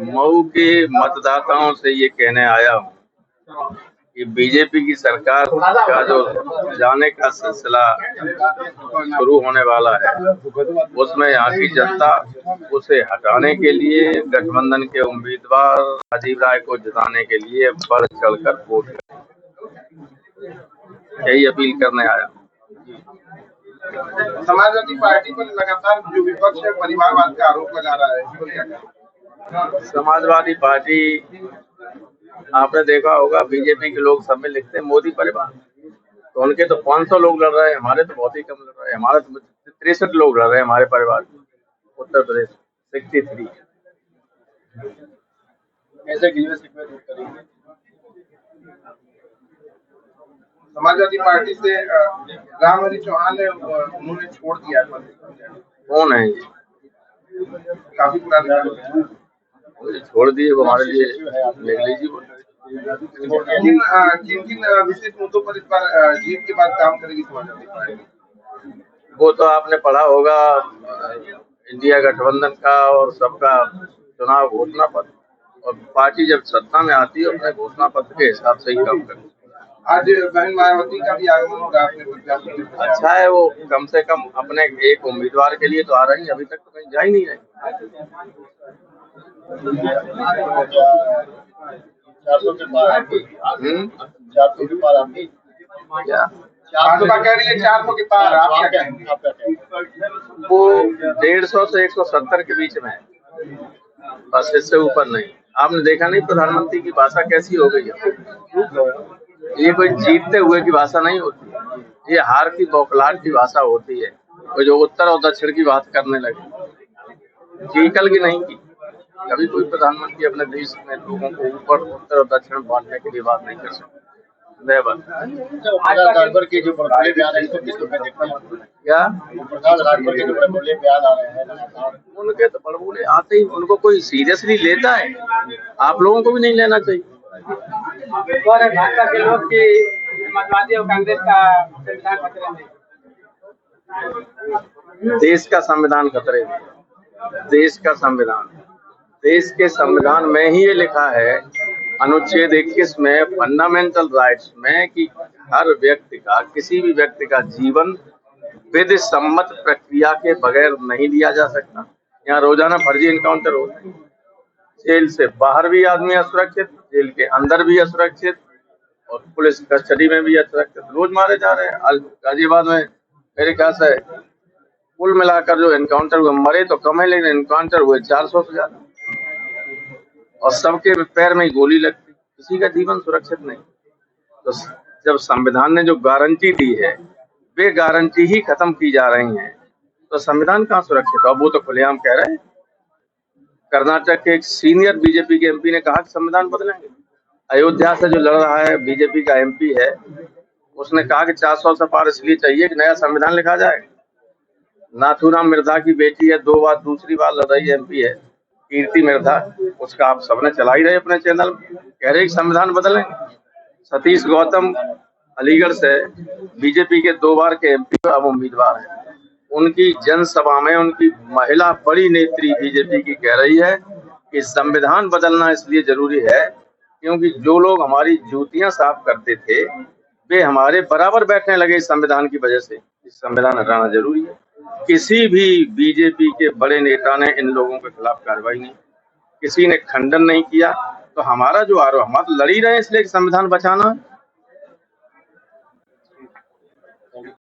मऊ के मतदाताओं से ये कहने आया हूँ कि बीजेपी की सरकार का जो जाने का सिलसिला शुरू होने वाला है, उसमें यहाँ की जनता उसे हटाने के लिए गठबंधन के उम्मीदवार राजीव राय को जिताने के लिए बढ़ चढ़कर वोट करें, यही अपील करने आया हूँ। समाजवादी पार्टी पर लगातार जो विपक्ष है परिवारवाद का आरोप लगा रहा है। समाजवादी पार्टी, आपने देखा होगा बीजेपी के लोग सब में लिखते हैं मोदी परिवार, तो उनके तो 500 लोग लड़ रहे हैं, हमारे तो बहुत ही कम लड़ रहे हैं। हमारे तो 63 लोग लड़ रहे हैं हमारे परिवार में, उत्तर प्रदेश 63। कैसे करेंगे? समाजवादी पार्टी से रामहरि चौहान ने उन्होंने छोड़ दिया। कौन है ये? काफी पुराने छोड़ दिए, वो हमारे लिए किन विशेष मुद्दों पर इस बार जीत के बाद काम करेगी समाजवादी पार्टी? वो तो आपने पढ़ा होगा इंडिया गठबंधन का और सबका चुनाव घोषणा पत्र, और पार्टी जब सत्ता में आती है अपने घोषणा पत्र के हिसाब से ही काम करती है। आज बहन मायावती का भी आगमन हो रहा है। अच्छा है, वो कम से कम अपने एक उम्मीदवार के लिए तो आ रही है, अभी तक तो कहीं जा ही नहीं रही। 400 के पार आपकी 400 के पार आपकी क्या 400 कह रही है? 400 के पार आप क्या कहेंगे? वो 150 से 170 के बीच में है, बस इससे ऊपर नहीं। आपने देखा नहीं प्रधानमंत्री की भाषा कैसी हो गई है? ये कोई जीतते हुए की भाषा नहीं होती, ये हार की बौखलाहट की भाषा होती है। वो जो उत्तर और दक्षिण की बात करने लगे, जीकल की नहीं की। कभी कोई प्रधानमंत्री अपने देश में लोगों को ऊपर उत्तर और दक्षिण बांटने के लिए बात नहीं कर सकता। के जो बड़े बयान है, इसको किस रूप में देखते हैं? क्या के जो बड़े बयान आ रहे हैं, उनके तो बड़बोले आते ही, उनको कोई सीरियसली लेता है? आप लोगों को भी नहीं लेना चाहिए। भाजपा के लोग की समाजवादी और कांग्रेस का संविधान खतरे में, देश का संविधान खतरे में। देश के संविधान में ही ये लिखा है, अनुच्छेद 21 में, फंडामेंटल राइट्स में, कि हर व्यक्ति का, किसी भी व्यक्ति का जीवन विधि सम्मत प्रक्रिया के बगैर नहीं लिया जा सकता। यहाँ रोजाना फर्जी इनकाउंटर होते हैं, जेल से बाहर भी आदमी असुरक्षित, जेल के अंदर भी असुरक्षित, और पुलिस कस्टडी में भी असुरक्षित। रोज मारे जा रहे हैं। गाजियाबाद में मेरे ख्याल से कुल मिलाकर जो एनकाउंटर हुए, मरे तो कम है लेकिन एनकाउंटर हुए 400 से ज्यादा, और सबके पैर में गोली लगती, किसी का जीवन सुरक्षित नहीं। तो जब संविधान ने जो गारंटी दी है, वे गारंटी ही खत्म की जा रही हैं, तो संविधान कहाँ सुरक्षित है? अब वो तो खुलेआम कह रहे हैं। कर्नाटक के एक सीनियर बीजेपी के एमपी ने कहा कि संविधान बदलेंगे। अयोध्या से जो लड़ रहा है बीजेपी का एमपी है, उसने कहा कि 400 से पार इसलिए चाहिए कि नया संविधान लिखा जाए। नाथूराम मिर्धा की बेटी है, 2 बार दूसरी बार लड़ रही एमपी है, कीर्ति मिर्धा, उसका आप सबने चला ही रहे अपने चैनल में, कह रहे संविधान बदलेंगे। सतीश गौतम अलीगढ़ से बीजेपी के 2 बार के एमपी अब उम्मीदवार है। उनकी जनसभा में उनकी महिला बड़ी नेत्री बीजेपी की कह रही है कि संविधान बदलना इसलिए जरूरी है क्योंकि जो लोग हमारी जूतियां साफ करते थे, वे हमारे बराबर बैठने लगे इस संविधान की वजह से। इस संविधान हटाना जरूरी है। किसी भी बीजेपी के बड़े नेता ने इन लोगों के खिलाफ कार्रवाई नहीं, किसी ने खंडन नहीं किया। तो हमारा जो आरोप, हम तो लड़ ही रहे हैं इसलिए संविधान बचाना है।